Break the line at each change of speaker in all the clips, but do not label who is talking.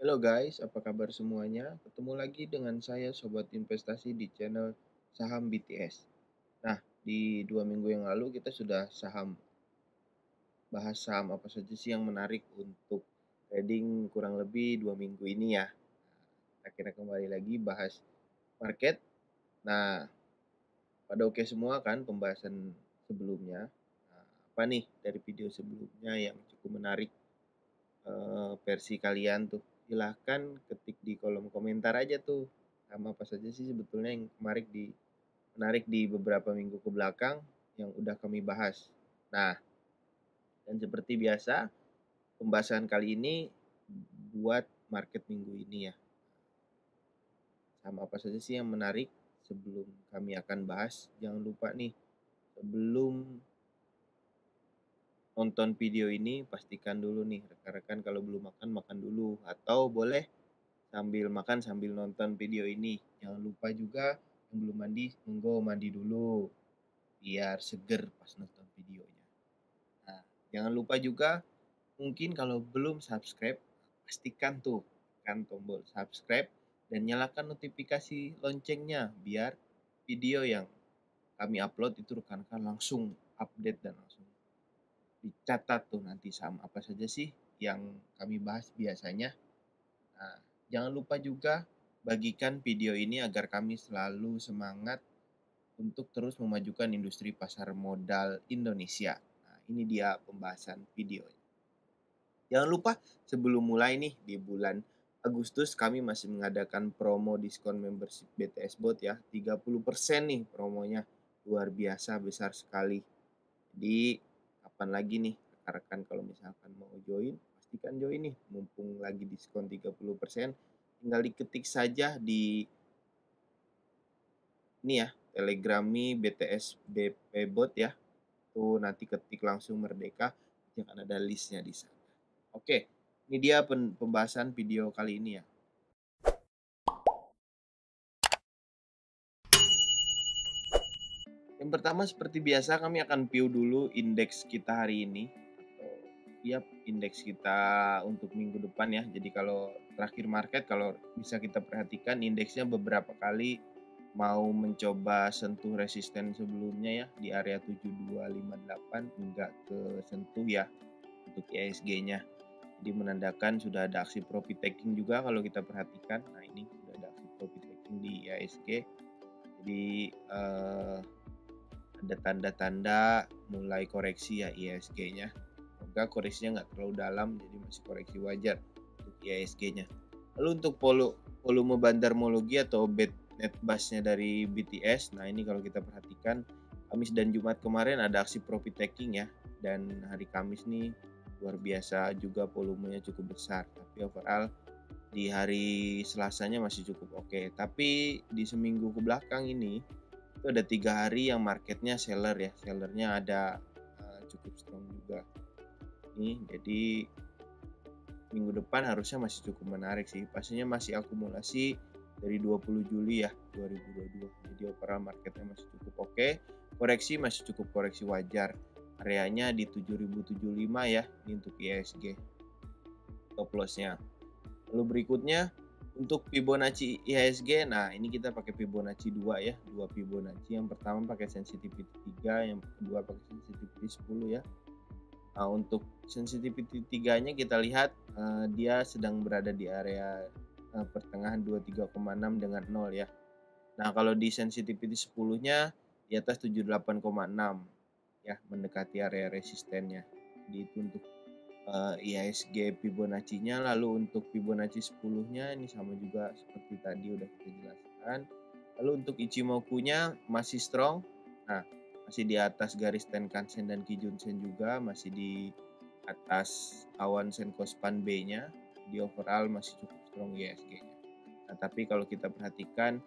Halo guys, apa kabar semuanya? Ketemu lagi dengan saya Sobat Investasi di channel Saham BTS. Nah, di 2 minggu yang lalu kita sudah bahas saham apa saja sih yang menarik untuk trading kurang lebih 2 minggu ini ya. Akhirnya kembali lagi bahas market. Nah, pada oke semua kan pembahasan sebelumnya. Nah, apa nih dari video sebelumnya yang cukup menarik versi kalian tuh? Silahkan ketik di kolom komentar aja tuh. Sama apa saja sih sebetulnya yang menarik di beberapa minggu ke belakang yang udah kami bahas. Nah, dan seperti biasa, pembahasan kali ini buat market minggu ini ya. Sama apa saja sih yang menarik sebelum kami akan bahas. Jangan lupa nih, sebelum nonton video ini pastikan dulu nih rekan-rekan kalau belum makan makan dulu atau boleh sambil makan sambil nonton video ini. Jangan lupa juga yang belum mandi, monggo mandi dulu biar seger pas nonton videonya. Nah, jangan lupa juga mungkin kalau belum subscribe, pastikan tuh tekan tombol subscribe dan nyalakan notifikasi loncengnya biar video yang kami upload itu rekan-rekan langsung update dan langsung dicatat tuh nanti saham apa saja sih yang kami bahas biasanya. Nah, jangan lupa juga bagikan video ini agar kami selalu semangat untuk terus memajukan industri pasar modal Indonesia. Nah, ini dia pembahasan videonya. Jangan lupa sebelum mulai nih di bulan Agustus kami masih mengadakan promo diskon membership BTS Bot ya. 30% nih promonya. Luar biasa besar sekali. Jadi kapan lagi nih rekan-rekan kalau misalkan mau join, pastikan join nih mumpung lagi diskon 30%. Tinggal diketik saja di ini ya, Telegrami BTS BP Bot ya. Tuh nanti ketik langsung Merdeka, akan ada listnya di sana. Oke, ini dia pembahasan video kali ini ya. Yang pertama seperti biasa kami akan view dulu indeks kita hari ini. Ya, indeks kita untuk minggu depan ya. Jadi kalau terakhir market kalau bisa kita perhatikan indeksnya beberapa kali mau mencoba sentuh resisten sebelumnya ya di area 7258 enggak ke sentuh ya untuk IHSG-nya. Jadi menandakan sudah ada aksi profit taking juga kalau kita perhatikan. Nah, ini sudah ada aksi profit taking di IHSG. Jadi ada tanda-tanda mulai koreksi ya IHSG-nya. Semoga koreksinya nggak terlalu dalam, jadi masih koreksi wajar untuk IHSG-nya. Lalu untuk volume bandarmologi atau bed net bass-nya dari BTS, nah ini kalau kita perhatikan Kamis dan Jumat kemarin ada aksi profit taking ya, dan hari Kamis nih luar biasa juga volumenya cukup besar. Tapi overall di hari Selasanya masih cukup oke. Tapi di seminggu ke belakang ini itu ada 3 hari yang marketnya seller ya, sellernya ada cukup strong juga. Nih, jadi minggu depan harusnya masih cukup menarik sih. Pastinya masih akumulasi dari 20 Juli ya 2022. Jadi overall marketnya masih cukup oke. Koreksi masih cukup koreksi wajar. Areanya di 7075 ya, ini untuk IHSG. Stop loss-nya. Lalu berikutnya untuk Fibonacci IHSG, nah ini kita pakai Fibonacci 2 ya, 2 Fibonacci. Yang pertama pakai sensitivity 3, yang kedua pakai sensitivity 10 ya. Nah, untuk sensitivity 3-nya kita lihat dia sedang berada di area pertengahan 23,6 dengan 0 ya. Nah, kalau di sensitivity 10-nya di atas 78,6 ya, mendekati area resistennya. Jadi itu untuk IHSG Fibonacci-nya. Lalu untuk Fibonacci 10-nya ini sama juga seperti tadi udah kita jelaskan. Lalu untuk Ichimoku-nya masih strong. Nah, masih di atas garis Tenkan-sen dan Kijun-sen juga, masih di atas awan Senko Span B-nya. Di overall masih cukup strong IHSG-nya. Nah, tapi kalau kita perhatikan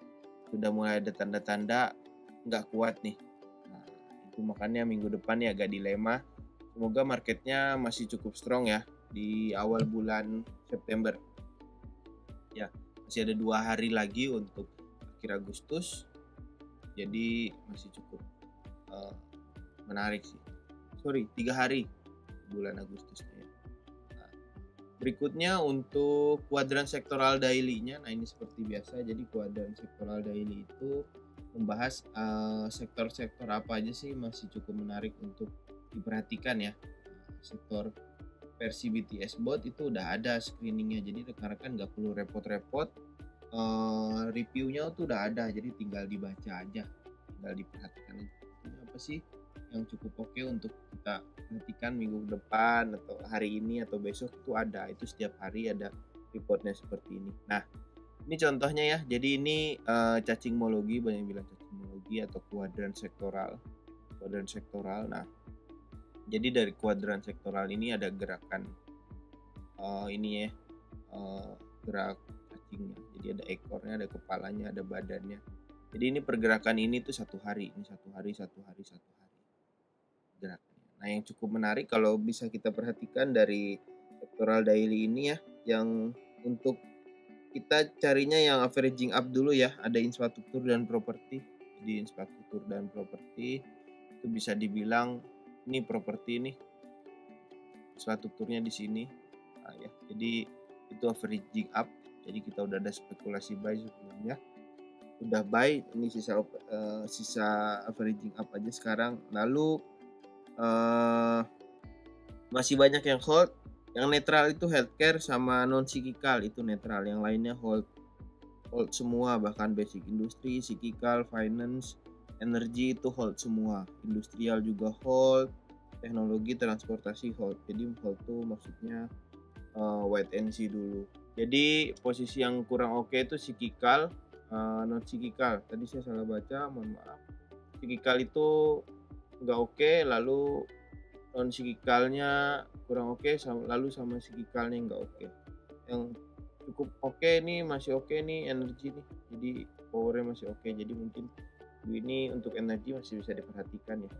sudah mulai ada tanda-tanda nggak kuat nih. Nah, itu makanya minggu depan ya agak dilema. Semoga marketnya masih cukup strong ya di awal bulan September. Ya, masih ada 2 hari lagi untuk akhir Agustus. Jadi masih cukup menarik sih. Sorry, 3 hari bulan Agustus. Nah, Berikutnya untuk kuadran sektoral daily-nya, nah ini seperti biasa, jadi kuadran sektoral daily itu membahas sektor-sektor apa aja sih masih cukup menarik untuk diperhatikan ya. Sektor versi BTS Bot itu udah ada screeningnya, jadi rekan-rekan nggak perlu repot-repot, reviewnya tuh udah ada, jadi tinggal dibaca aja, tinggal diperhatikan aja. Ini apa sih yang cukup oke untuk kita perhatikan minggu depan atau hari ini atau besok, itu ada, itu setiap hari ada reportnya seperti ini. Nah, ini contohnya ya, jadi ini cacingmologi, banyak yang bilang cacingmologi atau kuadran sektoral. Nah, jadi dari kuadran sektoral ini ada gerakan ini ya, gerak cacingnya. Jadi ada ekornya, ada kepalanya, ada badannya. Jadi ini pergerakan ini tuh satu hari gerakannya. Nah, yang cukup menarik kalau bisa kita perhatikan dari sektoral daily ini ya, yang untuk kita carinya yang averaging up dulu ya, ada infrastruktur dan properti. Jadi infrastruktur dan properti itu bisa dibilang ini properti ini, infrastrukturnya di sini. Nah, ya. Jadi itu averaging up. Jadi kita udah ada spekulasi buy sebelumnya. Udah buy, ini sisa averaging up aja sekarang. Lalu masih banyak yang hold. Yang netral itu healthcare sama non cyclical itu netral. Yang lainnya hold semua, bahkan basic industri, cyclical, finance, energi itu hold semua. Industrial juga hold, teknologi, transportasi hold. Jadi hold tuh maksudnya wait and see dulu. Jadi posisi yang kurang oke itu cyclical, non cyclical. Tadi saya salah baca, mohon maaf. Cyclical itu nggak oke, lalu non cyclicalnya kurang oke, lalu sama cyclicalnya nggak oke. Yang cukup oke nih, masih oke nih energi nih. Jadi powernya masih oke. Jadi mungkin ini untuk energi masih bisa diperhatikan ya.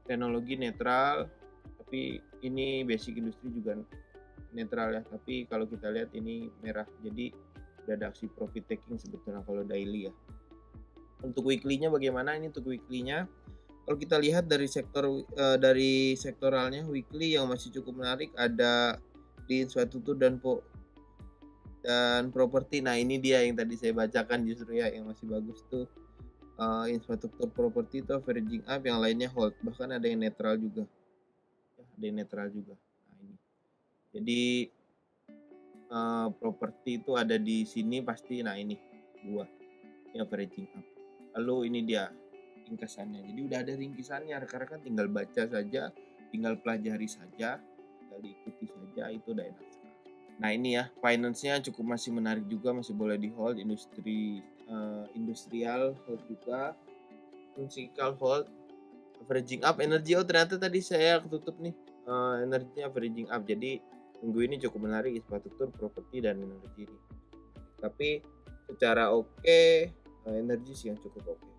Teknologi netral, tapi ini basic industri juga netral ya, tapi kalau kita lihat ini merah, jadi udah ada aksi profit taking sebetulnya kalau daily ya. Untuk weekly-nya bagaimana? Ini untuk weekly-nya kalau kita lihat dari dari sektoralnya, weekly yang masih cukup menarik ada di infrastruktur dan properti. Nah, ini dia yang tadi saya bacakan justru ya, yang masih bagus tuh infrastruktur properti itu averaging up, yang lainnya hold, bahkan ada yang netral juga. Nah, ini jadi properti itu ada di sini pasti. Nah, ini averaging up. Lalu ini dia ringkasannya. Jadi udah ada ringkisannya, rekan-rekan tinggal baca saja, tinggal pelajari saja, tinggal diikuti saja, itu udah enak sekali. Nah, ini ya, finance-nya cukup masih menarik juga, masih boleh di hold. Industrial hold juga, cyclical hold, averaging up. Energi, ternyata tadi saya ketutup nih, energinya averaging up. Jadi minggu ini cukup menarik infrastruktur, properti, dan energi ini. Tapi secara energi sih yang cukup oke.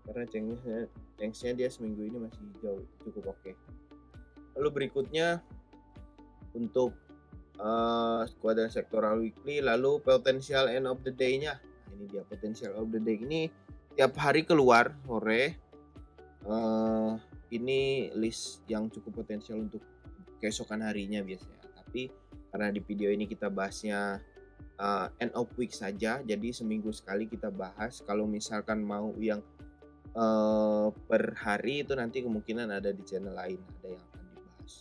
Karena change-nya dia seminggu ini masih hijau, cukup oke. Lalu berikutnya untuk kuadran sektoral weekly, lalu potential end of the day-nya. Nah, ini dia potential of the day ini tiap hari keluar sore. Ini list yang cukup potensial untuk keesokan harinya biasanya. Tapi karena di video ini kita bahasnya end of week saja, jadi seminggu sekali kita bahas. Kalau misalkan mau yang per hari itu nanti kemungkinan ada di channel lain, ada yang akan dibahas,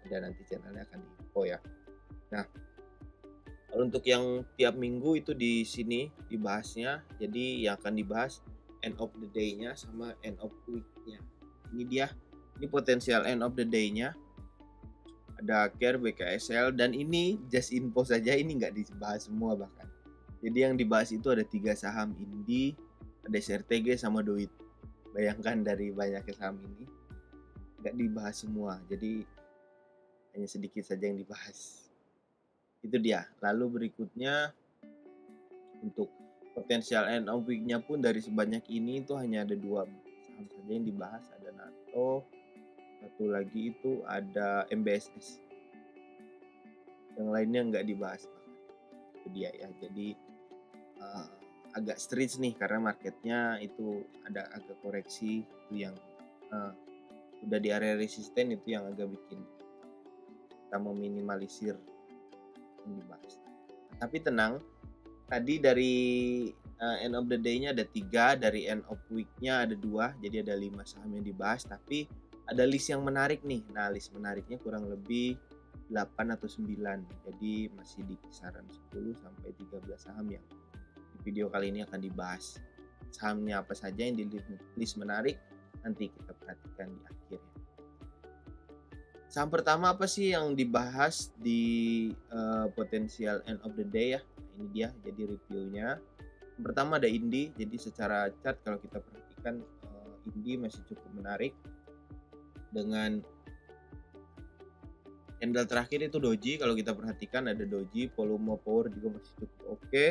ada nanti channelnya akan diinfo ya. Nah, kalau untuk yang tiap minggu itu di sini dibahasnya, jadi yang akan dibahas end of the day-nya sama end of week-nya. Ini dia, ini potensial end of the day-nya. Ada CARE, BKSL, dan ini just info saja, ini nggak dibahas semua bahkan. Jadi yang dibahas itu ada 3 saham Indi, ada SRTG sama Doit. Bayangkan dari banyaknya saham ini nggak dibahas semua, jadi hanya sedikit saja yang dibahas. Itu dia. Lalu berikutnya untuk potensial end of week-nya pun dari sebanyak ini itu hanya ada 2 saham saja yang dibahas, ada NATO, satu lagi itu ada MBSS. Yang lainnya nggak dibahas. Itu dia ya. Jadi agak stretch nih karena marketnya itu ada agak koreksi, itu yang udah di area resisten, itu yang agak bikin kita meminimalisir akan dibahas. Tapi tenang, tadi dari end of the day-nya ada 3, dari end of week-nya ada 2, jadi ada 5 saham yang dibahas. Tapi ada list yang menarik nih. Nah, list menariknya kurang lebih 8 atau 9, jadi masih di kisaran 10 sampai 13 saham yang di video kali ini akan dibahas. Sahamnya apa saja yang di list menarik, nanti kita perhatikan di akhir. Saham pertama apa sih yang dibahas di potensial end of the day ya? Nah, ini dia jadi reviewnya. Yang pertama ada Indi, jadi secara chart kalau kita perhatikan Indi masih cukup menarik dengan candle terakhir itu doji. Kalau kita perhatikan ada doji, volume power juga masih cukup oke.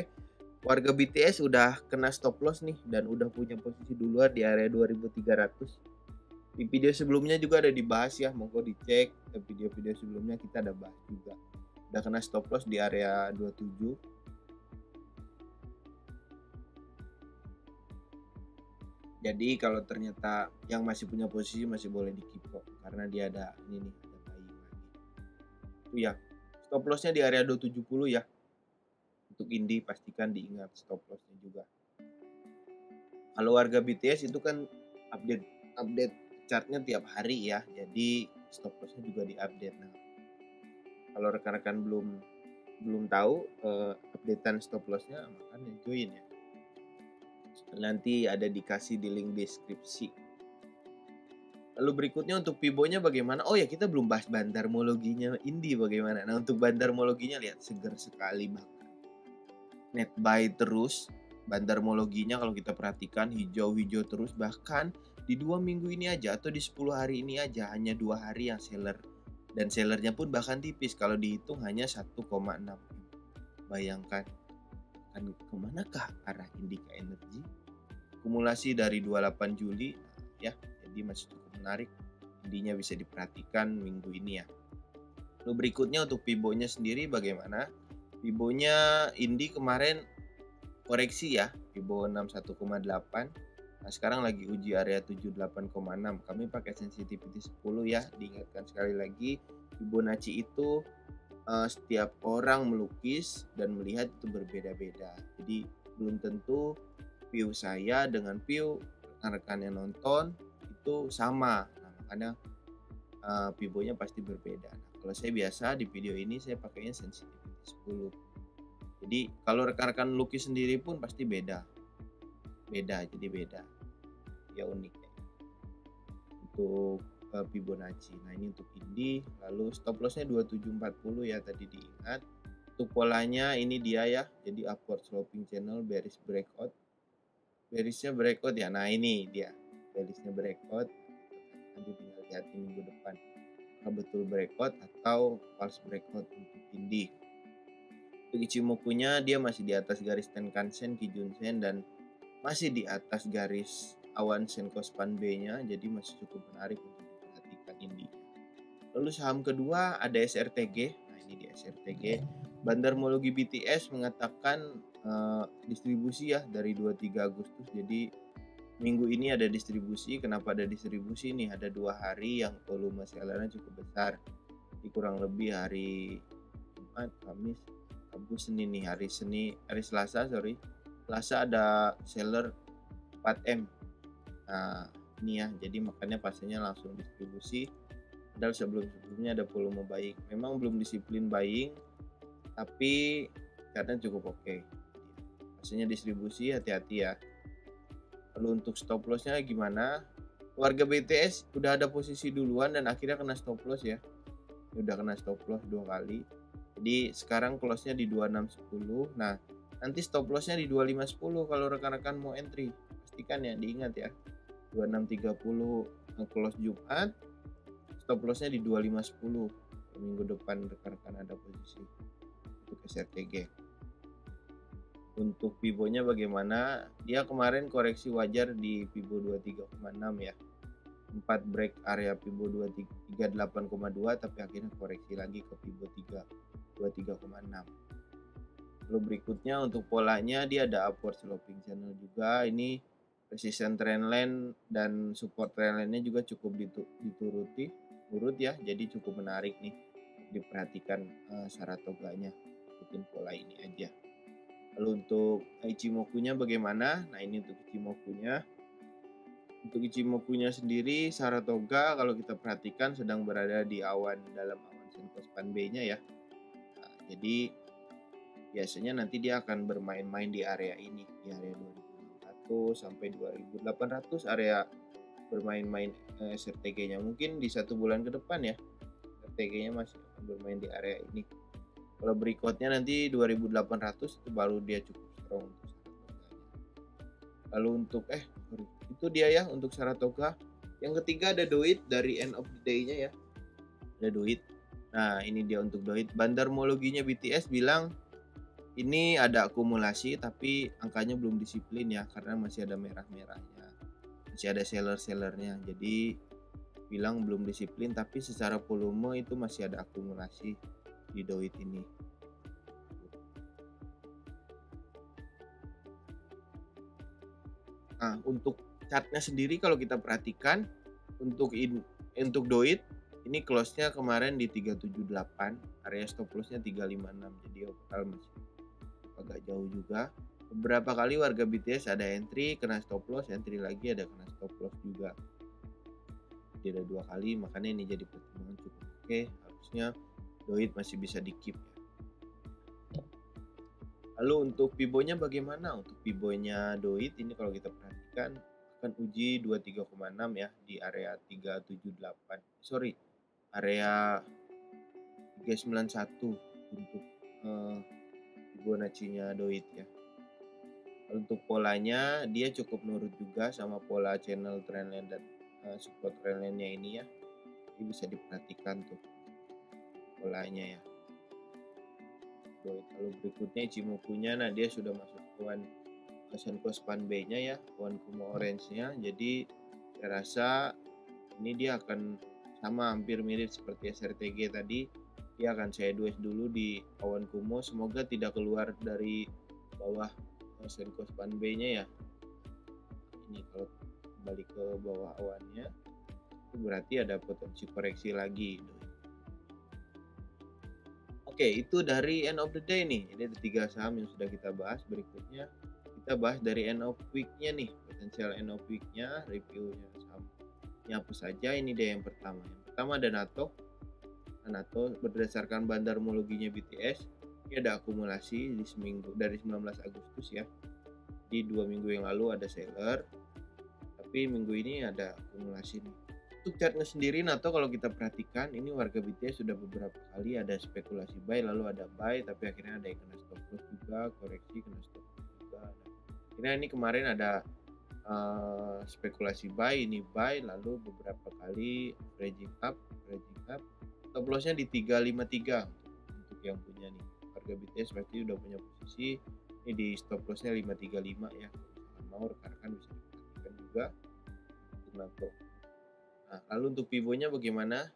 Warga BTS udah kena stop loss nih dan udah punya posisi duluan di area 2300. Di video sebelumnya juga ada dibahas ya, monggo dicek. Di video-video sebelumnya kita ada bahas juga. Udah kena stop loss di area 27. Jadi kalau ternyata yang masih punya posisi masih boleh di keep kok, karena dia ada ini nih, ada buying lagi. Itu ya. Stop lossnya di area 270 ya. Untuk Indi pastikan diingat stop lossnya juga. Kalau warga BTS itu kan update chartnya tiap hari ya, jadi stop lossnya juga diupdate. Nah, kalau rekan-rekan belum tahu updatean stop lossnya, makanya join ya. Nanti ada dikasih di link deskripsi. Lalu berikutnya untuk Pibonya bagaimana? Oh ya, kita belum bahas bandarmologinya Indi bagaimana. Nah, untuk bandarmologinya lihat seger sekali bahkan. Net buy terus. Bandarmologinya kalau kita perhatikan hijau-hijau terus, bahkan di 2 minggu ini aja atau di 10 hari ini aja hanya 2 hari yang seller, dan sellernya pun bahkan tipis kalau dihitung hanya 1,6 M. Bayangkan kan kemanakah arah Indika Energy? Akumulasi dari 28 Juli ya, jadi masih cukup menarik. Indinya bisa diperhatikan minggu ini ya. Lalu berikutnya untuk Pibonya sendiri bagaimana? Pibonya Indi kemarin koreksi ya, Pibo 61,8. Nah, sekarang lagi uji area 78,6. Kami pakai sensitivity 10 ya. Diingatkan sekali lagi, Fibonacci itu setiap orang melukis dan melihat itu berbeda-beda. Jadi belum tentu view saya dengan view rekan-rekan yang nonton itu sama. Nah, makanya Pibonya pasti berbeda. Nah, kalau saya biasa di video ini saya pakainya sensitivity 10. Jadi kalau rekan-rekan lukis sendiri pun pasti beda, jadi beda, ya unik ya. Untuk Fibonacci. Nah, ini untuk Indi. Lalu stop lossnya 2740 ya, tadi diingat. Untuk polanya ini dia ya, jadi upward sloping channel, bearish breakout. Bearishnya breakout ya, nah ini dia, bearishnya breakout. Nanti tinggal lihat di minggu depan apakah betul breakout atau false breakout untuk Indi. Untuk Ichimokunya dia masih di atas garis Tenkan-sen, Kijun-sen, dan masih di atas garis awan Senko Span B-nya, jadi masih cukup menarik untuk diperhatikan Indi. Lalu saham kedua ada SRTG. Nah, ini di SRTG. Bandarmologi BTS mengatakan distribusi ya dari 23 Agustus. Jadi minggu ini ada distribusi. Kenapa ada distribusi nih? Ada 2 hari yang volume sellernya cukup besar. Di kurang lebih hari Jumat, Kamis, Rabu, Senin nih. Hari Selasa ada seller 4M. Nah, ini ya, jadi makanya pastinya langsung distribusi. Padahal sebelumnya ada volume buying. Memang belum disiplin buying, tapi karena cukup oke. Pastinya distribusi, hati-hati ya. Lalu untuk stop lossnya gimana? Warga BTS udah ada posisi duluan dan akhirnya kena stop loss ya. Udah kena stop loss 2 kali. Jadi sekarang close-nya di 2610. Nah, nanti stop loss-nya di 2510 kalau rekan-rekan mau entry. Pastikan ya, diingat ya. 2630 close Jumat, stop loss-nya di 2510. Minggu depan rekan-rekan ada posisi untuk SRTG. Untuk Pibonya bagaimana? Dia kemarin koreksi wajar di Pibo 23,6 ya. 4 break area Pibo 38,2, tapi akhirnya koreksi lagi ke Pibo 23,6. Lalu berikutnya untuk polanya dia ada upward sloping channel juga. Ini resistance trendline dan support trendline-nya juga cukup urut ya. Jadi cukup menarik nih diperhatikan Saratoganya. ikutin pola ini aja. Lalu untuk Ichimoku-nya bagaimana? Nah, ini untuk Ichimoku-nya. Untuk Ichimoku-nya sendiri, Saratoga kalau kita perhatikan sedang berada di dalam awan Senko Span B-nya ya. Nah, jadi biasanya nanti dia akan bermain-main di area ini, di area 2600 sampai 2800 area bermain-main SRTG-nya. Mungkin di 1 bulan ke depan ya, SRTG-nya masih akan bermain di area ini. Kalau berikutnya nanti 2800 itu baru dia cukup strong untuk Saratoga. Lalu untuk itu dia ya untuk Saratoga. Yang ketiga ada Doit dari end of the day-nya ya. Ada Doit. Nah, ini dia untuk Doit. Bandarmologinya BTS bilang ini ada akumulasi tapi angkanya belum disiplin ya karena masih ada merah-merahnya. Masih ada seller-sellernya. Jadi bilang belum disiplin tapi secara volume itu masih ada akumulasi di Doit ini. Nah, untuk chartnya sendiri kalau kita perhatikan untuk Doit ini close-nya kemarin di 378, area stop loss-nya 356. Jadi overall masih agak jauh juga. Beberapa kali warga BTS ada entry kena stop loss, entry lagi ada kena stop loss juga. Jadi ada 2 kali, makanya ini jadi pertimbangan cukup oke. Harusnya Doit masih bisa di keep ya. Lalu untuk Pibonya bagaimana? Untuk Pibonya Doit ini kalau kita perhatikan akan uji 23,6 ya di area 378. Sorry, area 391 untuk Fibonacci-nya Doit ya. Untuk polanya dia cukup nurut juga sama pola channel trendline dan support trendline-nya ini ya. Ini bisa diperhatikan tuh polanya ya. Doit. Lalu berikutnya Ichimoku-nya, nah dia sudah masuk awan Senko Span B-nya ya, awan Kumo Orange-nya. Jadi saya rasa ini dia akan sama hampir mirip seperti SRTG tadi. Dia akan sideways dulu di awan Kumo, semoga tidak keluar dari bawah Senko Span B-nya ya. Ini kalau kembali ke bawah awannya, itu berarti ada potensi koreksi lagi. Oke, itu dari end of the day nih. Ini ada 3 saham yang sudah kita bahas. Berikutnya kita bahas dari end of week-nya nih. Potensial end of week-nya, reviewnya sahamnya apa saja. Ini dia yang pertama. Yang pertama ada NATO. NATO berdasarkan bandarmologinya BTS, ini ada akumulasi di seminggu dari 19 Agustus ya. Di 2 minggu yang lalu ada seller, tapi minggu ini ada akumulasi nih. Untuk chartnya sendiri NATO kalau kita perhatikan ini warga BTS sudah beberapa kali ada spekulasi buy lalu ada buy tapi akhirnya ada yang kena stop loss juga, koreksi kena stop loss juga. Akhirnya ini kemarin ada spekulasi buy, ini buy lalu beberapa kali averaging up stop lossnya di 353 untuk yang punya nih warga BTS berarti udah punya posisi ini di stop lossnya 535 ya. Kalau mau rekan-rekan bisa diperhatikan juga untuk NATO. Nah, lalu untuk Pibonya bagaimana?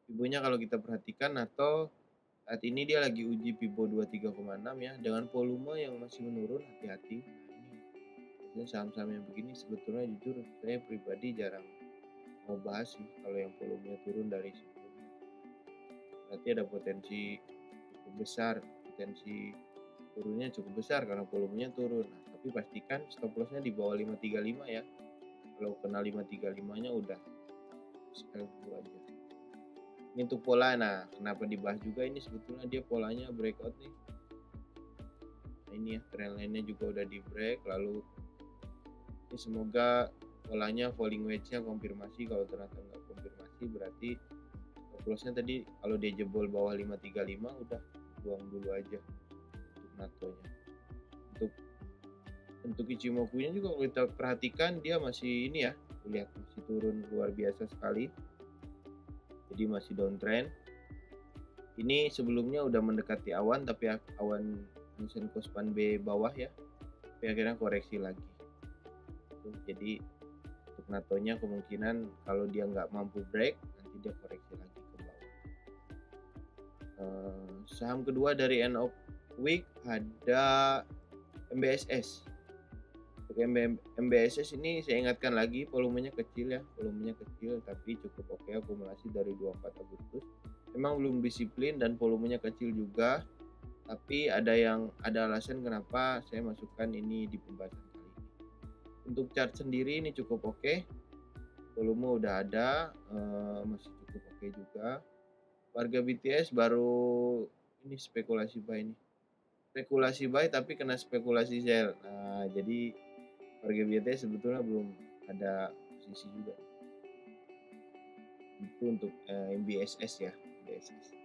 Pibonya kalau kita perhatikan NATO saat ini dia lagi uji Pibo 23,6 ya dengan volume yang masih menurun, hati-hati. Nah, ini saham-saham yang begini sebetulnya jujur saya pribadi jarang mau bahas sih kalau yang volumenya turun dari sebelumnya. Berarti ada potensi cukup besar, potensi turunnya cukup besar karena volumenya turun. Nah, tapi pastikan stop lossnya di bawah 535 ya. Kalau kena 535-nya udah sekali dulu aja. Ini untuk pola, nah kenapa dibahas juga ini sebetulnya dia polanya breakout nih. Nah ini ya trendline-nya juga udah di break, lalu ini semoga polanya falling wedge-nya konfirmasi. Kalau ternyata nggak konfirmasi berarti stop loss-nya tadi kalau dia jebol bawah 535 udah buang dulu aja untuk NATO-nya. Untuk Ichimoku-nya juga kalau kita perhatikan dia masih ini ya, lihat masih turun luar biasa sekali. Jadi masih downtrend. Ini sebelumnya udah mendekati awan tapi awan Senko Span B bawah ya. Tapi akhirnya koreksi lagi. Jadi untuk NATO-nya kemungkinan kalau dia nggak mampu break nanti dia koreksi lagi ke bawah. Saham kedua dari end of week ada MBSS. Untuk MBSS ini saya ingatkan lagi volumenya kecil ya, volumenya kecil tapi cukup oke akumulasi dari 24 Agustus. Memang belum disiplin dan volumenya kecil juga. Tapi ada alasan kenapa saya masukkan ini di pembahasan kali ini. Untuk chart sendiri ini cukup oke. Volume udah ada, masih cukup oke juga. Warga BTS baru ini spekulasi buy nih. Spekulasi buy tapi kena spekulasi sell. Nah, jadi warga BTS sebetulnya belum ada posisi juga. Itu untuk MBSS ya, MBSS.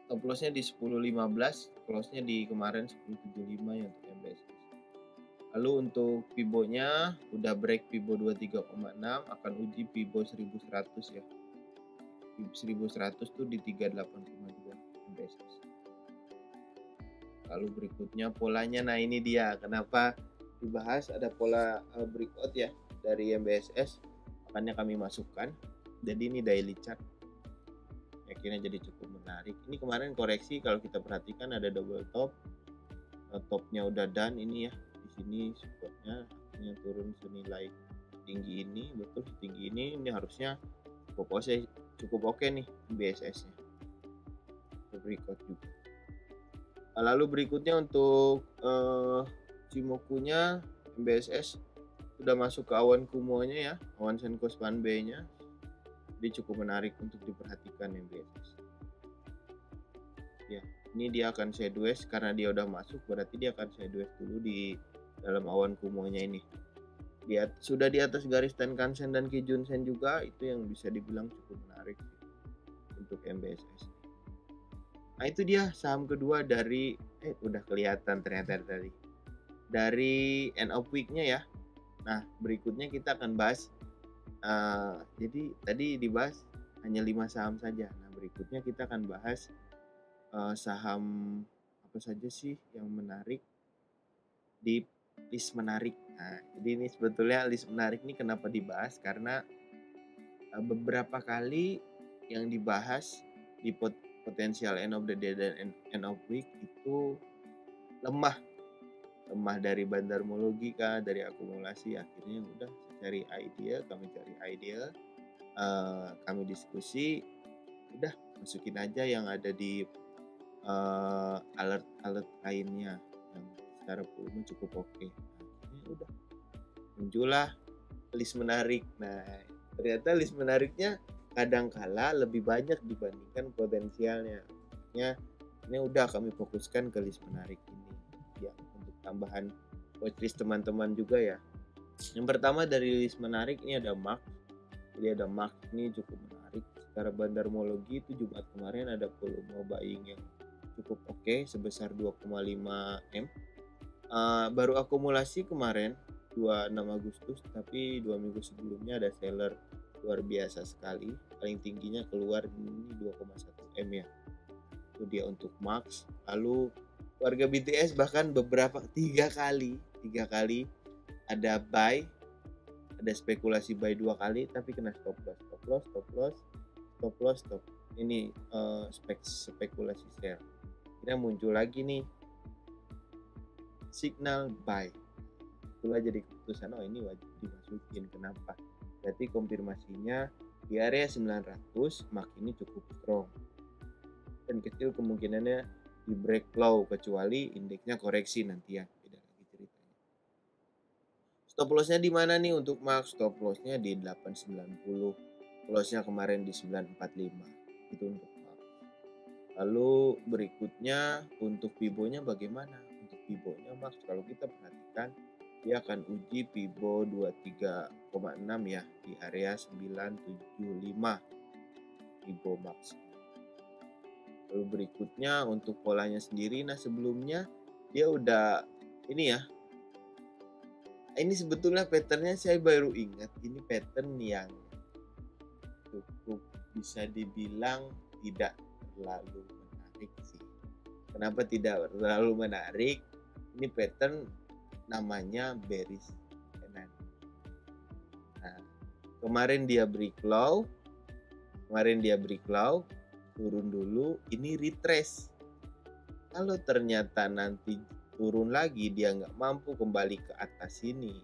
Stop loss-nya di 10.15, close-nya di kemarin 10.75 ya untuk MBSS. Lalu untuk Fibo-nya udah break Fibo 23,6, akan uji Fibo 1100 ya. 1100 tuh di 38,2 MBSS. Lalu berikutnya polanya, nah ini dia kenapa dibahas ada pola breakout ya dari MBSS, makanya kami masukkan. Jadi ini daily chart, akhirnya jadi cukup menarik. Ini kemarin koreksi kalau kita perhatikan ada double top, topnya udah done ini ya, di sini supportnya akhirnya turun senilai tinggi ini, betul setinggi ini harusnya cukup oke nih BSS nya breakout juga. Lalu berikutnya untuk Shimoku-nya MBSS sudah masuk ke awan Kumo-nya ya, awan Senko Span B-nya. Jadi cukup menarik untuk diperhatikan MBSS. Ya, ini dia akan sideways karena dia udah masuk, berarti dia akan sideways dulu di dalam awan Kumo-nya ini. Dia sudah di atas garis Tenkan-sen dan Kijun-sen juga, itu yang bisa dibilang cukup menarik untuk MBSS. Nah itu dia saham kedua dari udah kelihatan ternyata dari end of week-nya ya. Nah berikutnya kita akan bahas jadi tadi dibahas hanya 5 saham saja. Nah berikutnya kita akan bahas saham apa saja sih yang menarik di list menarik. Nah jadi ini sebetulnya list menarik ini kenapa dibahas, karena beberapa kali yang dibahas di potensial end of the day dan end of week itu lemah dari bandarmologi kah, dari akumulasi. Akhirnya udah kami cari idea, kami diskusi, udah masukin aja yang ada di alert lainnya yang secara volume cukup oke. Akhirnya udah muncullah list menarik. Nah ternyata list menariknya kadangkala lebih banyak dibandingkan potensialnya. Ini udah kami fokuskan ke list menarik ini ya, untuk tambahan watchlist teman-teman juga ya. Yang pertama dari list menarik ini ada Max. Jadi ada Max ini cukup menarik. Secara bandarmologi itu Jumat kemarin ada volume buying yang cukup oke sebesar 2,5 M. Baru akumulasi kemarin 26 Agustus, tapi 2 minggu sebelumnya ada seller luar biasa sekali, paling tingginya keluar ini 2,1 M ya. Itu dia untuk Max. Lalu warga BTS bahkan tiga kali ada buy, ada spekulasi buy 2 kali, tapi kena stop loss. Ini spekulasi sell. Kita muncul lagi nih signal buy. Itulah jadi keputusan, ini wajib dimasukin. Kenapa? Berarti konfirmasinya di area 900, mak ini cukup strong dan kecil kemungkinannya di break low, kecuali indeksnya koreksi nanti ya, beda lagi ceritanya. Stop lossnya di mana nih untuk mak? Stop lossnya di 890, lossnya kemarin di 945, itu untuk mak. Lalu berikutnya untuk Fibo-nya bagaimana? Untuk Fibo-nya mak, kalau kita perhatikan dia akan uji Fibo 23,6 ya di area 975 Fibo Max. Lalu berikutnya untuk polanya sendiri, nah sebelumnya dia udah ini ya. Ini sebetulnya patternnya saya baru ingat, ini pattern yang cukup bisa dibilang tidak terlalu menarik sih. Kenapa tidak terlalu menarik? Ini pattern namanya bearish kanan. Nah, kemarin dia break low, turun dulu, ini retrace. Kalau ternyata nanti turun lagi, dia nggak mampu kembali ke atas ini,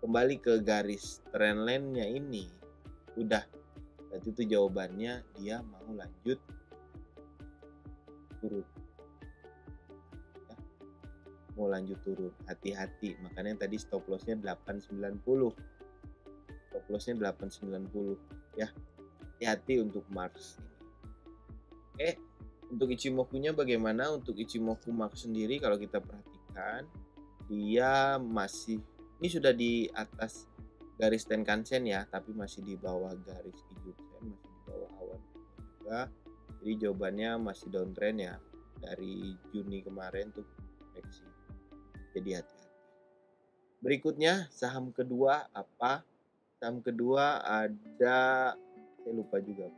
kembali ke garis trendline-nya ini, udah, berarti itu jawabannya dia mau lanjut turun. mau lanjut turun. Hati-hati, makanya tadi stop lossnya 890. Stop lossnya 890 ya. Hati-hati untuk Mars. Untuk Ichimoku-nya bagaimana? Untuk Ichimoku Mars sendiri kalau kita perhatikan, dia masih, ini sudah di atas garis Tenkan-sen ya, tapi masih di bawah garis Kijun-sen, masih di bawah awan juga. Jadi jawabannya masih downtrend ya, dari Juni kemarin tuh koreksi. Jadi hati-hati. Berikutnya saham kedua apa? Saham kedua ada, saya lupa juga.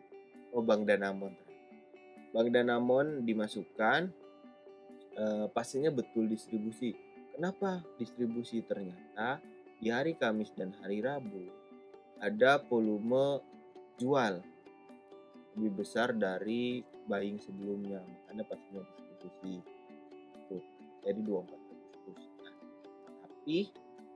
Bank Danamon. Bank Danamon dimasukkan, pastinya betul distribusi. Kenapa distribusi? Ternyata di hari Kamis dan hari Rabu ada volume jual lebih besar dari buying sebelumnya, makanya pastinya distribusi. Tuh, jadi 24 Agustus. Tapi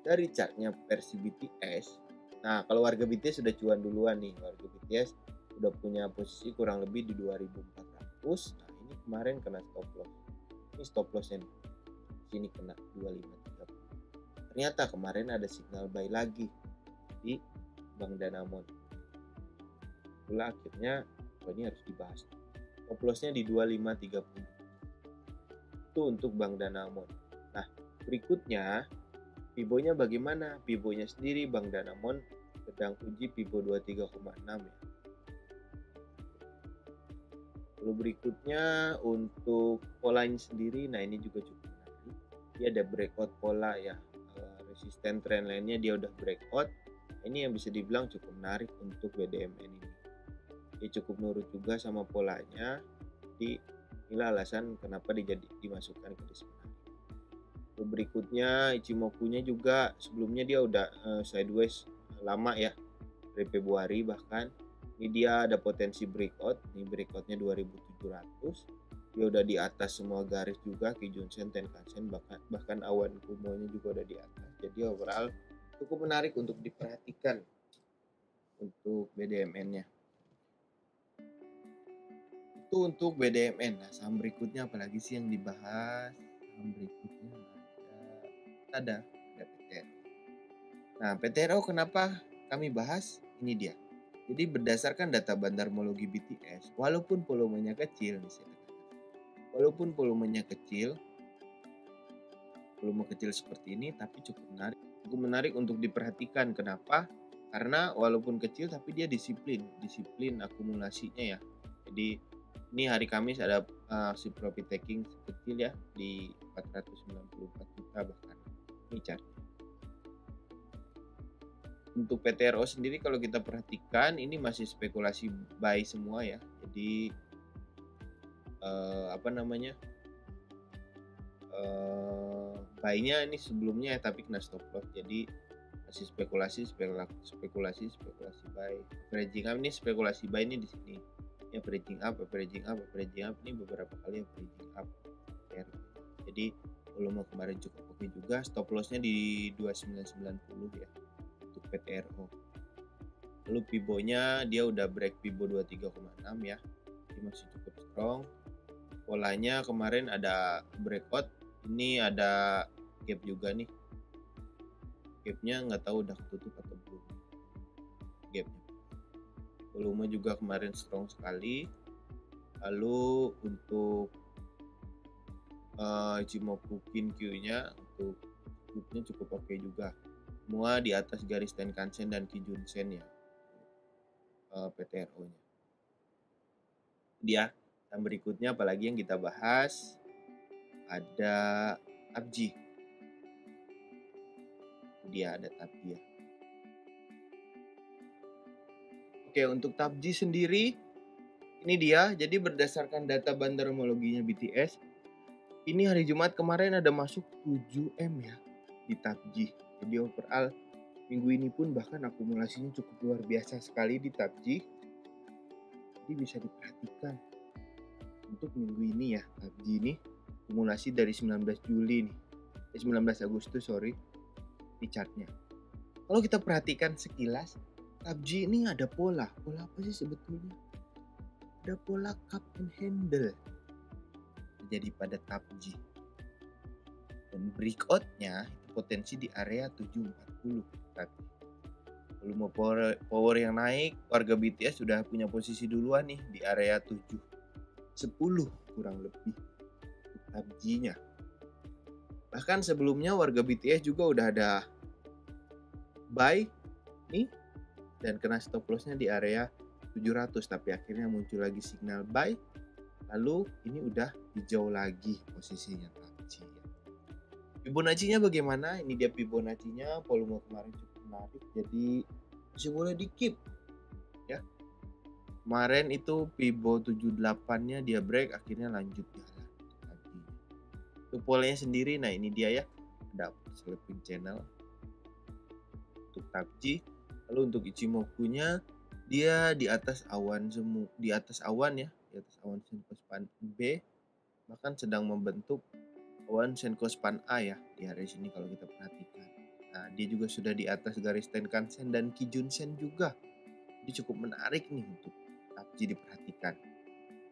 dari chartnya versi BTS, nah kalau warga BTS sudah cuan duluan nih, warga BTS udah punya posisi kurang lebih di 2400. Nah ini kemarin kena stop loss, ini stop lossnya sini kena 2530. Ternyata kemarin ada signal buy lagi di Bank Danamon. Itulah akhirnya ini harus dibahas. Stop lossnya di 2530. Itu untuk Bank Danamon. Nah berikutnya Pibonya bagaimana? Pibonya sendiri Bank Danamon sedang uji Pibo 23,6 ya. Lalu berikutnya untuk polanya sendiri, nah ini juga cukup menarik. Dia ada breakout pola ya, resisten trendline-nya dia udah breakout. Ini yang bisa dibilang cukup menarik untuk BDMN ini. Dia cukup nurut juga sama polanya. Jadi inilah alasan kenapa dia dimasukkan ke list menarik. Lalu berikutnya Ichimoku-nya juga sebelumnya dia udah sideways lama ya, dari Februari bahkan. Ini dia ada potensi breakout, ini breakoutnya 2700. Dia udah di atas semua garis juga, Kijun-sen, Tenkan-sen, bahkan awan Kumo-nya juga udah di atas. Jadi overall cukup menarik untuk diperhatikan untuk BDMN-nya. Itu untuk BDMN. Nah, saham berikutnya apalagi sih yang dibahas? Saham berikutnya ada PTRO. Nah, PTRO kenapa kami bahas? Ini dia. Jadi berdasarkan data bandarmologi BTS, walaupun volumenya kecil, walaupun volumenya kecil, volume kecil seperti ini, tapi cukup menarik untuk diperhatikan. Kenapa? Karena walaupun kecil, tapi dia disiplin akumulasinya ya. Jadi ini hari Kamis ada si profit taking kecil ya di 494 juta bahkan. Ini chart. Untuk PTRO sendiri kalau kita perhatikan ini masih spekulasi buy semua ya. Jadi buy-nya ini sebelumnya ya, tapi kena stop loss. Jadi masih spekulasi buy. Averaging up ini spekulasi buy ini di sini. Ya averaging up ini beberapa kali averaging up. Jadi volume kemarin cukup oke juga. Stop loss-nya di 2990 ya. PTRO. Lalu Pibonya dia udah break Pibo 23,6 ya. Ini masih cukup strong. Polanya kemarin ada breakout. Ini ada gap juga nih. Gapnya nggak tahu udah ketutup atau belum. Gapnya. Volume juga kemarin strong sekali. Lalu untuk Ichimoku Kinkyu-nya untuk grupnya cukup oke juga. Semua di atas garis Tenkan-sen dan Kijun-sen ya, PTRO-nya. Dia. Dan berikutnya apalagi yang kita bahas ada TAPJI. Dia ada TAPJI ya. Oke, untuk TAPJI sendiri ini dia. Jadi berdasarkan data bandarmologinya BTS, ini hari Jumat kemarin ada masuk 7M ya di TAPJI. Jadi overall minggu ini pun bahkan akumulasinya cukup luar biasa sekali di TAPJI. Jadi bisa diperhatikan untuk minggu ini ya, TAPJI ini akumulasi dari 19 Agustus di chartnya. Kalau kita perhatikan sekilas, TAPJI ini ada pola apa sih sebetulnya? Ada pola cup and handle terjadi pada TAPJI. Dan breakout-nya itu potensi di area 740. Berarti volume power yang naik, warga BTS sudah punya posisi duluan nih di area 710 kurang lebih PUBG-nya. Bahkan sebelumnya warga BTS juga udah ada buy nih dan kena stop loss-nya di area 700, tapi akhirnya muncul lagi signal buy. Lalu ini udah hijau lagi posisinya PUBG ya. Fibonacci-nya bagaimana? Ini dia Fibonacci-nya, volume kemarin cukup menarik, jadi masih boleh di keep ya. Kemarin itu Fibo 78-nya dia break, akhirnya lanjut jalan lagi. Untuk polanya sendiri, nah ini dia ya, ada sleeping channel untuk PUBG. Lalu untuk Ichimoku-nya dia di atas awan di atas awan ya, di atas awan Senko Span B, bahkan sedang membentuk awan Senko Span A ya di area sini kalau kita perhatikan. Nah, dia juga sudah di atas garis Tenkan-sen dan Kijun-sen juga. Jadi cukup menarik nih untuk PUBG diperhatikan.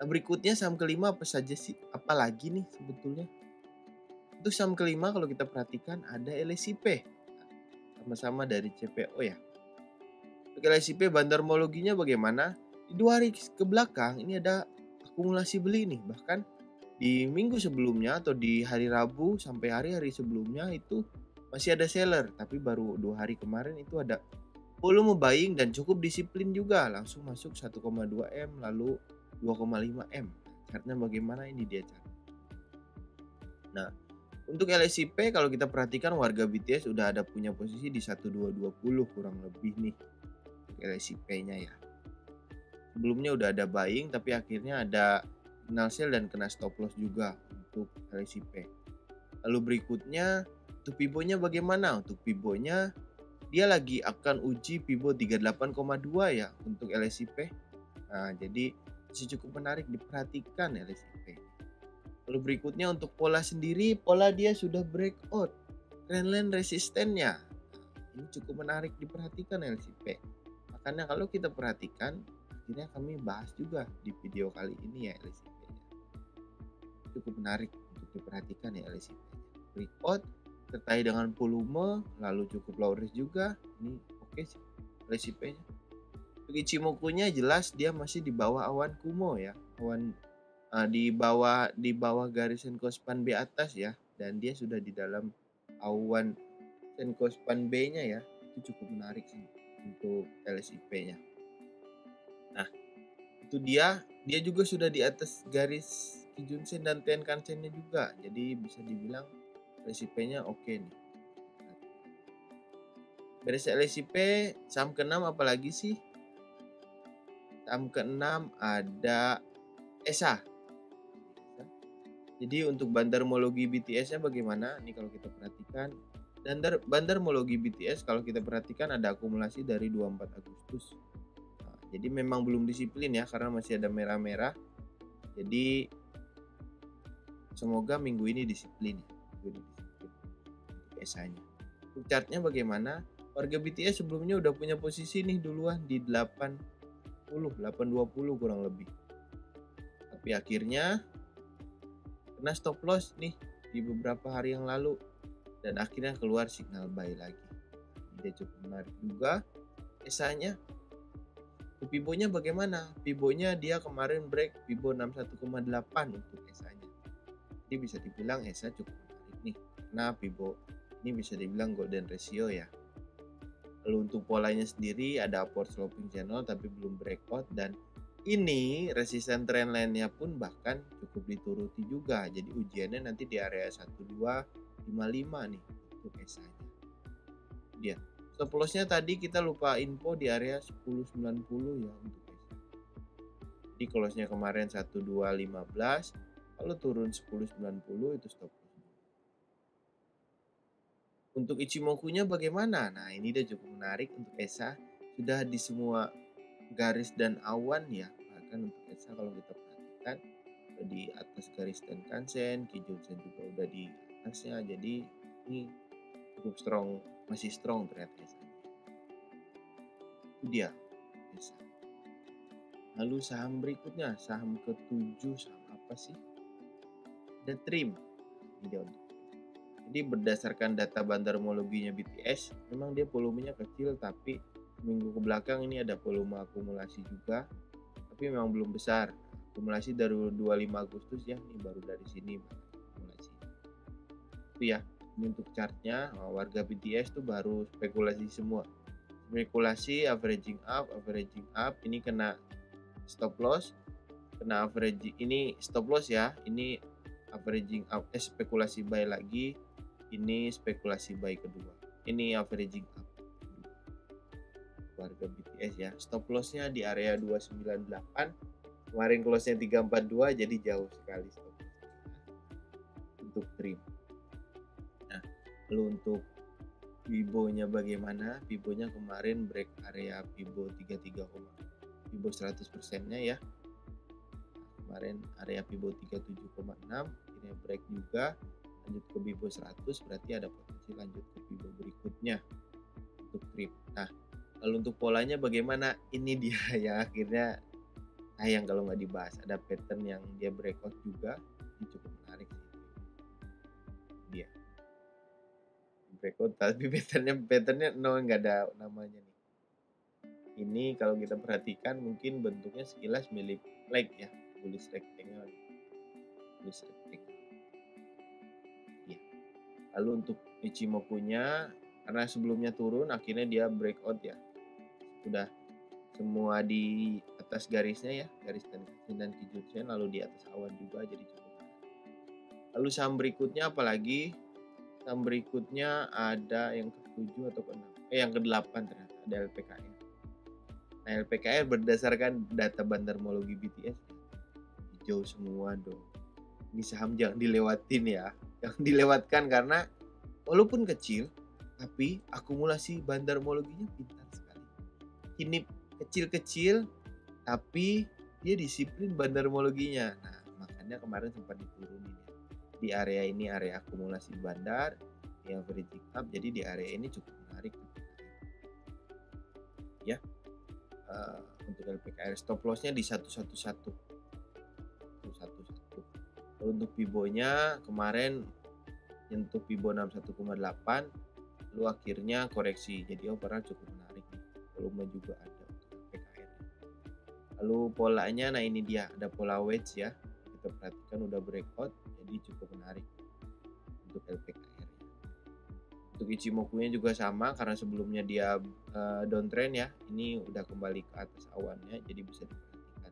Nah, berikutnya saham kelima apa saja sih? Apalagi nih sebetulnya? Untuk saham kelima kalau kita perhatikan ada LSIP. Sama-sama dari CPO ya. Untuk LSIP bandarmologinya bagaimana? Di 2 hari ke belakang ini ada akumulasi beli nih. Bahkan di minggu sebelumnya atau di hari Rabu sampai hari-hari sebelumnya itu masih ada seller. Tapi baru 2 hari kemarin itu ada volume buying dan cukup disiplin juga. Langsung masuk 1,2 M lalu 2,5 M. Chartnya bagaimana ini dia chart. Nah, untuk LSIP kalau kita perhatikan warga BTS udah ada punya posisi di 1220 kurang lebih nih. LSIP-nya ya. Sebelumnya udah ada buying tapi akhirnya ada signal sell dan kena stop loss juga untuk LSIP. Lalu berikutnya untuk Fibo-nya bagaimana? Untuk Fibo-nya dia lagi akan uji Fibo 38,2 ya untuk LSIP. Nah, jadi masih cukup menarik diperhatikan LSIP. Lalu berikutnya untuk pola sendiri, pola dia sudah breakout. Trendline resistennya. Ini cukup menarik diperhatikan LSIP. Makanya kalau kita perhatikan, akhirnya kami bahas juga di video kali ini ya LSIP-nya. Cukup menarik untuk diperhatikan ya LSIP-nya. Breakout terkait dengan volume, lalu cukup low risk juga. Ini oke sih LSIP-nya. Untuk Ichimoku-nya jelas dia masih di bawah awan Kumo ya. Awan di bawah garis Senko Span B atas ya, dan dia sudah di dalam awan Senko Span B-nya ya. Itu cukup menarik sih untuk LSIP-nya. Nah, itu dia juga sudah di atas garis Kijun-sen dan Tenkan-sen-nya juga. Jadi bisa dibilang LSIP-nya oke nih. Beres LSIP, saham ke-6 apalagi sih? Saham ke-6 ada ESA. Jadi untuk bandarmologi BTS-nya bagaimana? Nih kalau kita perhatikan, bandarmologi BTS kalau kita perhatikan ada akumulasi dari 24 Agustus. Nah, jadi memang belum disiplin ya karena masih ada merah-merah. Jadi semoga minggu ini disiplin ya. Untuk ESA-nya. Untuk chartnya bagaimana? Warga BTS sebelumnya udah punya posisi nih duluan di 820 kurang lebih. Tapi akhirnya kena stop loss nih di beberapa hari yang lalu dan akhirnya keluar signal buy lagi. Dia cukup menarik juga ESA-nya. Fibo-nya bagaimana? Fibo-nya dia kemarin break Fibo 61,8 untuk ESA-nya. Jadi bisa dibilang ESA cukup menarik nih. Karena Fibo ini bisa dibilang golden ratio ya. Lalu untuk polanya sendiri ada upward sloping channel tapi belum breakout, dan ini resisten trendline-nya pun bahkan cukup dituruti juga. Jadi ujiannya nanti di area 1255 nih untuk ESA-nya. Dia stop loss-nya tadi kita lupa info di area 1090 ya untuk ESA. Jadi close-nya kemarin 1215, kalau turun 1090 itu stop loss. Untuk Ichimoku-nya bagaimana? Nah, ini dia cukup menarik untuk ESA. Sudah di semua garis dan awan ya. Bahkan untuk ESA kalau kita perhatikan udah di atas garis Tenkan-sen, Kijun-sen juga udah di atasnya. Jadi ini cukup strong, masih strong ternyata ESA. Itu dia ESA. Lalu saham berikutnya, saham ke-7 saham apa sih? Ada TRIM. Ini dia untuk Jadi berdasarkan data bandarmologinya BTS, memang dia volumenya kecil, tapi minggu ke belakang ini ada volume akumulasi juga, tapi memang belum besar. Akumulasi dari 25 Agustus ya, ini baru dari sini akumulasi. Itu ya, ini untuk chartnya. Warga BTS tuh baru spekulasi semua. Spekulasi averaging up, ini kena stop loss, kena averaging, ini stop loss ya, ini averaging up, spekulasi buy lagi, ini spekulasi buy kedua, ini averaging up. Warga BTS ya, stop lossnya di area 298, kemarin close-nya 342, jadi jauh sekali stop loss untuk trim. Nah, lalu untuk Fibo-nya bagaimana? Fibo-nya kemarin break area Fibo 33, Fibo 100%-nya ya. Kemarin area Fibo 37,6, akhirnya break juga, lanjut ke Fibo 100, berarti ada potensi lanjut ke Fibo berikutnya untuk trim. Nah, lalu untuk polanya bagaimana? Ini dia yang akhirnya sayang kalau nggak dibahas. Ada pattern yang dia breakout juga, ini cukup menarik sih. Dia breakout tapi patternnya nggak ada namanya nih. Ini kalau kita perhatikan mungkin bentuknya sekilas mirip flag ya, bullish rectangle. Ya. Lalu untuk Ichimoku-nya, karena sebelumnya turun, akhirnya dia breakout ya. Sudah semua di atas garisnya ya, garis dan Kijun-sen, lalu di atas awan juga, jadi cukup. Lalu saham berikutnya apalagi? Saham berikutnya ada yang ke-7 atau ke-6. Yang ke-8 ternyata, ada LPKR. Nah, LPKR berdasarkan data bandarmologi BTS hijau semua dong. Ini saham jangan dilewatin ya. Jangan dilewatkan karena walaupun kecil, tapi akumulasi bandarmologinya pintar sekali. Ini kecil-kecil, tapi dia disiplin bandarmologinya. Nah, makanya kemarin sempat diturunin ya. Di area ini area akumulasi bandar, di averaging up, jadi di area ini cukup menarik. Ya, untuk LPKR stop lossnya di 111. Lalu untuk Fibo-nya kemarin nyentuh Fibo 61,8, lalu akhirnya koreksi, jadi overall cukup menarik. Volume juga ada untuk LPKR. Lalu polanya, nah ini dia, ada pola wedge ya, kita perhatikan udah breakout, jadi cukup menarik untuk LPKR. Untuk Ichimoku-nya juga sama, karena sebelumnya dia downtrend ya, ini udah kembali ke atas awannya, jadi bisa diperhatikan.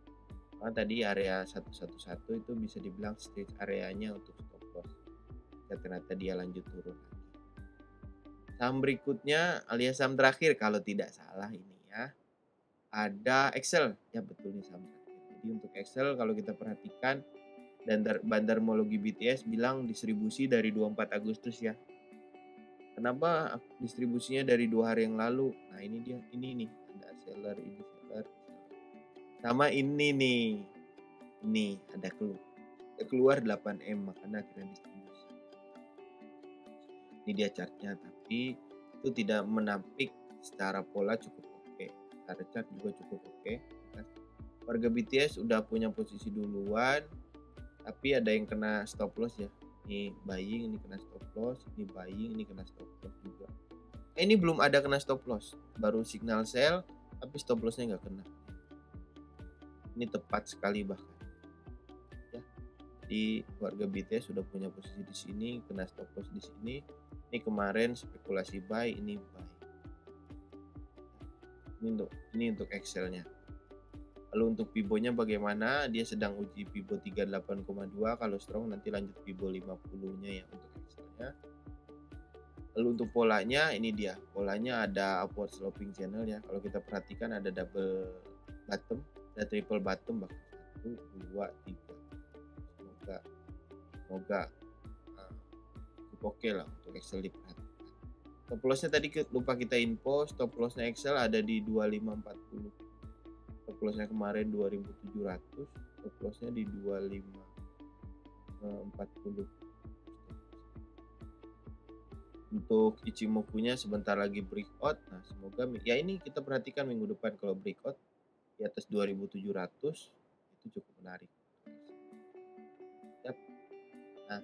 Karena tadi area 111 itu bisa dibilang stage areanya untuk stop loss. Ya, ternyata dia lanjut turun lagi. Saham berikutnya alias saham terakhir kalau tidak salah ini ya, ada Excel. Ya betul nih, saham terakhir. Jadi untuk Excel kalau kita perhatikan, bandarmologi BTS bilang distribusi dari 24 Agustus ya. Kenapa distribusinya dari 2 hari yang lalu? Nah ini dia, ini nih, ada seller, ini seller. Sama ini nih, ini ada keluar 8M, makanya akhirnya distribusi. Ini dia chartnya, tapi itu tidak menampik secara pola cukup oke. Secara chart juga cukup oke. Warga BTS udah punya posisi duluan, tapi ada yang kena stop loss ya. Ini buying, ini kena stop loss, ini buying, ini kena stop loss juga. Ini belum ada kena stop loss, baru signal sell, tapi stop lossnya nggak kena. Ini tepat sekali bahkan. Ya, di warga BTS sudah punya posisi di sini, kena stop loss di sini. Ini kemarin spekulasi buy, ini buy. Ini untuk Excel-nya. Lalu untuk Fibo-nya bagaimana? Dia sedang uji Fibo 38,2, kalau strong nanti lanjut Fibo 50-nya ya untuk Excel-nya. Lalu untuk polanya, ini dia. Polanya ada upward sloping channel ya. Kalau kita perhatikan ada double bottom, ada triple bottom bahkan 1, 2, 3. Semoga cukup oke lah untuk Excel diperhatikan. Stop loss-nya tadi lupa kita info, stop loss-nya Excel ada di 2540. Stop loss-nya kemarin 2700, stop loss-nya di 2540. Untuk Ichimoku-nya sebentar lagi breakout. Nah, semoga ya ini kita perhatikan minggu depan kalau breakout di atas 2700 itu cukup menarik. Yap. Nah,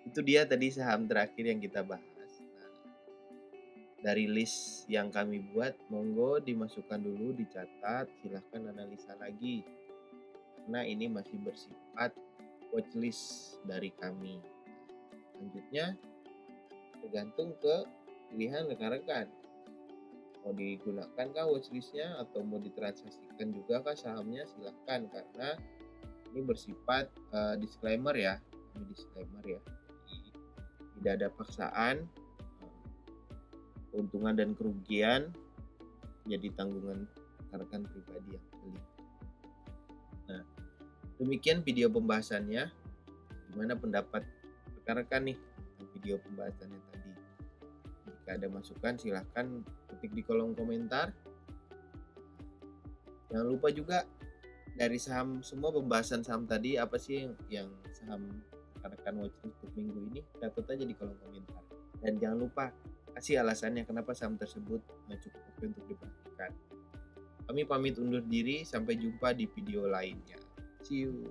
Itu dia tadi saham terakhir yang kita bahas. Nah, dari list yang kami buat, monggo dimasukkan dulu, dicatat, silahkan analisa lagi. Karena ini masih bersifat watchlist dari kami. Selanjutnya, tergantung ke pilihan rekan-rekan. Mau digunakan kah watchlistnya atau mau ditransaksikan juga kah sahamnya, silahkan. Karena ini bersifat disclaimer ya. Ini disclaimer ya. Tidak ada paksaan, keuntungan dan kerugian jadi tanggungan rekan-rekan pribadi yang beli. Nah, demikian video pembahasannya. Gimana pendapat rekan-rekan nih tentang video pembahasannya tadi? Jika ada masukan silahkan ketik di kolom komentar. Jangan lupa juga dari saham semua pembahasan saham tadi apa sih yang saham rekan-rekan watchlist untuk minggu ini, catat aja di kolom komentar. Dan jangan lupa kasih alasannya kenapa saham tersebut cukup oke untuk diperhatikan. Kami pamit undur diri, sampai jumpa di video lainnya. See you.